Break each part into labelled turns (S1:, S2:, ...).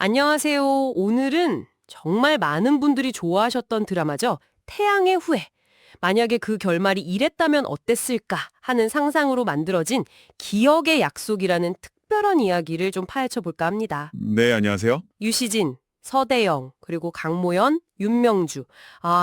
S1: 안녕하세요. 오늘은 정말 많은 분들이 좋아하셨던 드라마죠. 태양의 후예. 만약에 그 결말이 이랬다면 어땠을까 하는 상상으로 만들어진 기억의 약속이라는 특별한 이야기를 좀 파헤쳐 볼까 합니다.
S2: 네, 안녕하세요.
S1: 유시진, 서대영, 그리고 강모연, 윤명주.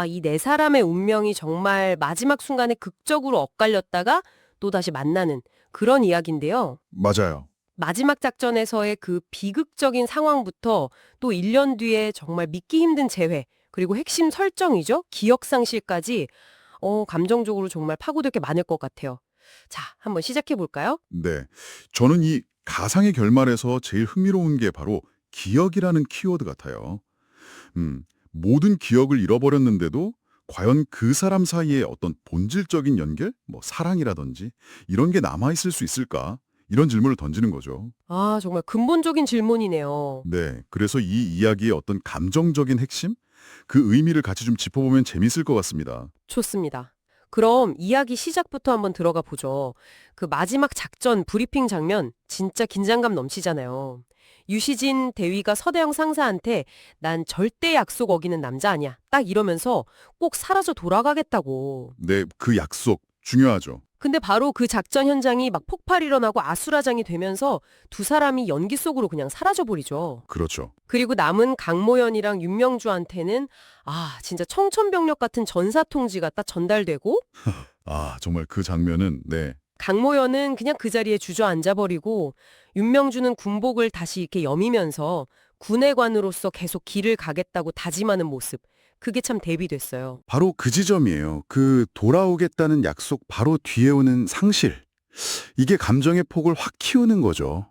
S1: 이 네 사람의 운명이 정말 마지막 순간에 극적으로 엇갈렸다가 또다시 만나는 그런 이야기인데요.
S2: 맞아요.
S1: 마지막 작전에서의 그 비극적인 상황부터 또 1년 뒤에 정말 믿기 힘든 재회, 그리고 핵심 설정이죠. 기억상실까지 감정적으로 정말 파고들 게 많을 것 같아요. 자, 한번 시작해 볼까요?
S2: 네. 저는 이 가상의 결말에서 제일 흥미로운 게 바로 기억이라는 키워드 같아요. 모든 기억을 잃어버렸는데도 과연 그 사람 사이에 어떤 본질적인 연결? 사랑이라든지 이런 게 남아있을 수 있을까? 이런 질문을 던지는 거죠.
S1: 정말 근본적인 질문이네요.
S2: 네. 그래서 이 이야기의 어떤 감정적인 핵심? 그 의미를 같이 좀 짚어보면 재밌을 것 같습니다.
S1: 좋습니다. 그럼 이야기 시작부터 한번 들어가 보죠. 그 마지막 작전 브리핑 장면 진짜 긴장감 넘치잖아요. 유시진 대위가 서대영 상사한테 난 절대 약속 어기는 남자 아니야. 딱 이러면서 꼭 사라져 돌아가겠다고.
S2: 네, 그 약속 중요하죠.
S1: 근데 바로 그 작전 현장이 막 폭발 일어나고 아수라장이 되면서 두 사람이 연기 속으로 그냥 사라져버리죠.
S2: 그렇죠.
S1: 그리고 남은 강모연이랑 윤명주한테는 진짜 청천벽력 같은 전사통지가 딱 전달되고
S2: 정말 그 장면은 네.
S1: 강모연은 그냥 그 자리에 주저앉아버리고 윤명주는 군복을 다시 이렇게 여미면서 군의관으로서 계속 길을 가겠다고 다짐하는 모습. 그게 참 대비됐어요.
S2: 바로 그 지점이에요. 그 돌아오겠다는 약속 바로 뒤에 오는 상실. 이게 감정의 폭을 확 키우는 거죠.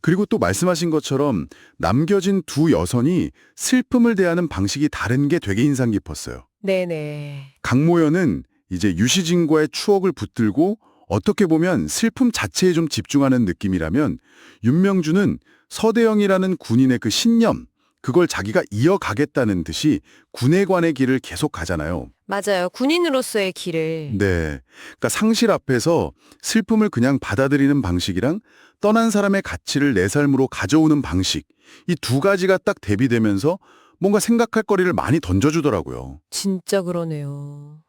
S2: 그리고 또 말씀하신 것처럼 남겨진 두 여성이 슬픔을 대하는 방식이 다른 게 되게 인상 깊었어요.
S1: 네네.
S2: 강모연은 이제 유시진과의 추억을 붙들고 어떻게 보면 슬픔 자체에 좀 집중하는 느낌이라면 윤명주는 서대영이라는 군인의 그 신념, 그걸 자기가 이어가겠다는 듯이 군의관의 길을 계속 가잖아요.
S1: 맞아요. 군인으로서의 길을.
S2: 네. 그러니까 상실 앞에서 슬픔을 그냥 받아들이는 방식이랑 떠난 사람의 가치를 내 삶으로 가져오는 방식, 이 두 가지가 딱 대비되면서 뭔가 생각할 거리를 많이 던져주더라고요.
S1: 진짜 그러네요.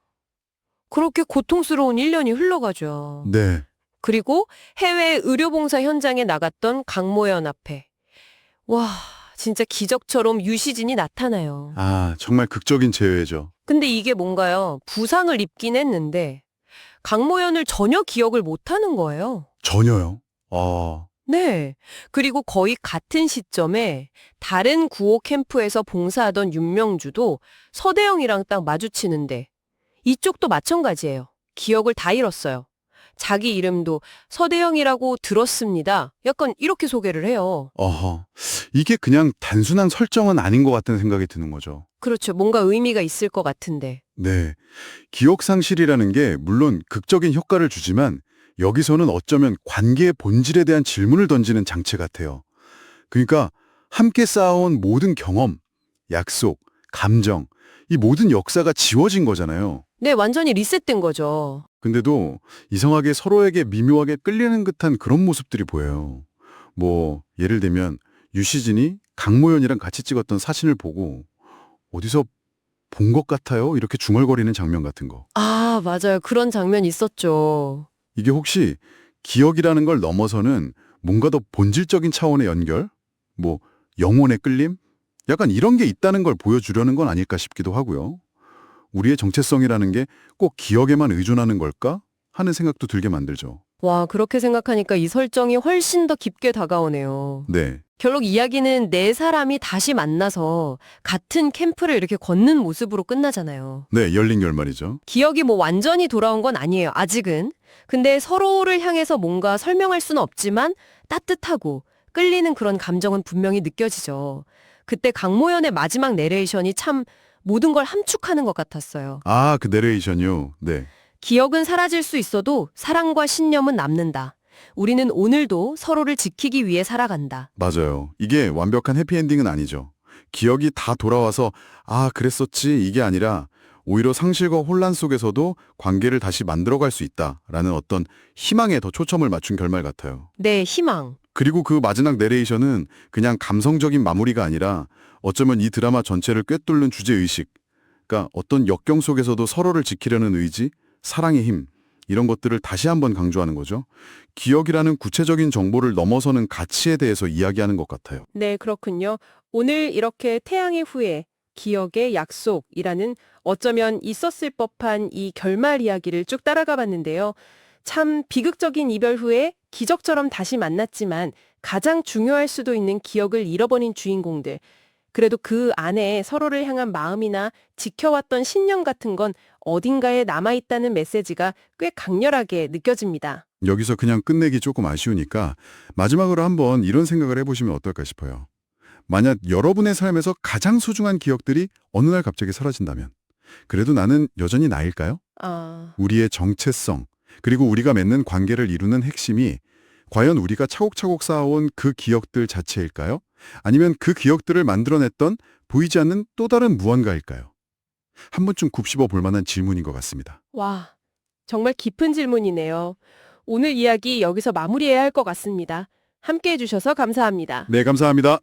S1: 그렇게 고통스러운 1년이 흘러가죠.
S2: 네.
S1: 그리고 해외 의료봉사 현장에 나갔던 강모연 앞에. 와, 진짜 기적처럼 유시진이 나타나요.
S2: 정말 극적인 재회죠.
S1: 근데 이게 뭔가요? 부상을 입긴 했는데 강모연을 전혀 기억을 못하는 거예요.
S2: 전혀요.
S1: 네. 그리고 거의 같은 시점에 다른 구호 캠프에서 봉사하던 윤명주도 서대영이랑 딱 마주치는데 이쪽도 마찬가지예요. 기억을 다 잃었어요. 자기 이름도 서대영이라고 들었습니다. 약간 이렇게 소개를 해요.
S2: 이게 그냥 단순한 설정은 아닌 것 같다는 생각이 드는 거죠.
S1: 그렇죠. 뭔가 의미가 있을 것 같은데.
S2: 네. 기억 상실이라는 게 물론 극적인 효과를 주지만 여기서는 어쩌면 관계의 본질에 대한 질문을 던지는 장치 같아요. 그러니까 함께 쌓아온 모든 경험, 약속, 감정, 이 모든 역사가 지워진 거잖아요.
S1: 네, 완전히 리셋된 거죠.
S2: 근데도 이상하게 서로에게 미묘하게 끌리는 듯한 그런 모습들이 보여요. 예를 들면 유시진이 강모연이랑 같이 찍었던 사진을 보고 어디서 본 것 같아요? 이렇게 중얼거리는 장면 같은 거.
S1: 맞아요. 그런 장면 있었죠.
S2: 이게 혹시 기억이라는 걸 넘어서는 뭔가 더 본질적인 차원의 연결? 영혼의 끌림? 약간 이런 게 있다는 걸 보여주려는 건 아닐까 싶기도 하고요. 우리의 정체성이라는 게 꼭 기억에만 의존하는 걸까? 하는 생각도 들게 만들죠.
S1: 와, 그렇게 생각하니까 이 설정이 훨씬 더 깊게 다가오네요.
S2: 네.
S1: 결국 이야기는 네 사람이 다시 만나서 같은 캠프를 이렇게 걷는 모습으로 끝나잖아요.
S2: 네, 열린 결말이죠.
S1: 기억이 완전히 돌아온 건 아니에요, 아직은. 근데 서로를 향해서 뭔가 설명할 수는 없지만 따뜻하고 끌리는 그런 감정은 분명히 느껴지죠. 그때 강모연의 마지막 내레이션이 참 모든 걸 함축하는 것 같았어요.
S2: 그 내레이션이요. 네.
S1: 기억은 사라질 수 있어도 사랑과 신념은 남는다. 우리는 오늘도 서로를 지키기 위해 살아간다.
S2: 맞아요. 이게 완벽한 해피엔딩은 아니죠. 기억이 다 돌아와서 그랬었지 이게 아니라 오히려 상실과 혼란 속에서도 관계를 다시 만들어갈 수 있다라는 어떤 희망에 더 초점을 맞춘 결말 같아요.
S1: 네, 희망.
S2: 그리고 그 마지막 내레이션은 그냥 감성적인 마무리가 아니라 어쩌면 이 드라마 전체를 꿰뚫는 주제의식, 그러니까 어떤 역경 속에서도 서로를 지키려는 의지, 사랑의 힘, 이런 것들을 다시 한번 강조하는 거죠. 기억이라는 구체적인 정보를 넘어서는 가치에 대해서 이야기하는 것 같아요.
S1: 네, 그렇군요. 오늘 이렇게 태양의 후예, 기억의 약속이라는 어쩌면 있었을 법한 이 결말 이야기를 쭉 따라가 봤는데요. 참 비극적인 이별 후에 기적처럼 다시 만났지만 가장 중요할 수도 있는 기억을 잃어버린 주인공들. 그래도 그 안에 서로를 향한 마음이나 지켜왔던 신념 같은 건 어딘가에 남아있다는 메시지가 꽤 강렬하게 느껴집니다.
S2: 여기서 그냥 끝내기 조금 아쉬우니까 마지막으로 한번 이런 생각을 해보시면 어떨까 싶어요. 만약 여러분의 삶에서 가장 소중한 기억들이 어느 날 갑자기 사라진다면 그래도 나는 여전히 나일까요?
S1: 아,
S2: 우리의 정체성, 그리고 우리가 맺는 관계를 이루는 핵심이 과연 우리가 차곡차곡 쌓아온 그 기억들 자체일까요? 아니면 그 기억들을 만들어냈던 보이지 않는 또 다른 무언가일까요? 한 번쯤 곱씹어 볼 만한 질문인 것 같습니다.
S1: 와, 정말 깊은 질문이네요. 오늘 이야기 여기서 마무리해야 할 것 같습니다. 함께 해주셔서 감사합니다.
S2: 네, 감사합니다.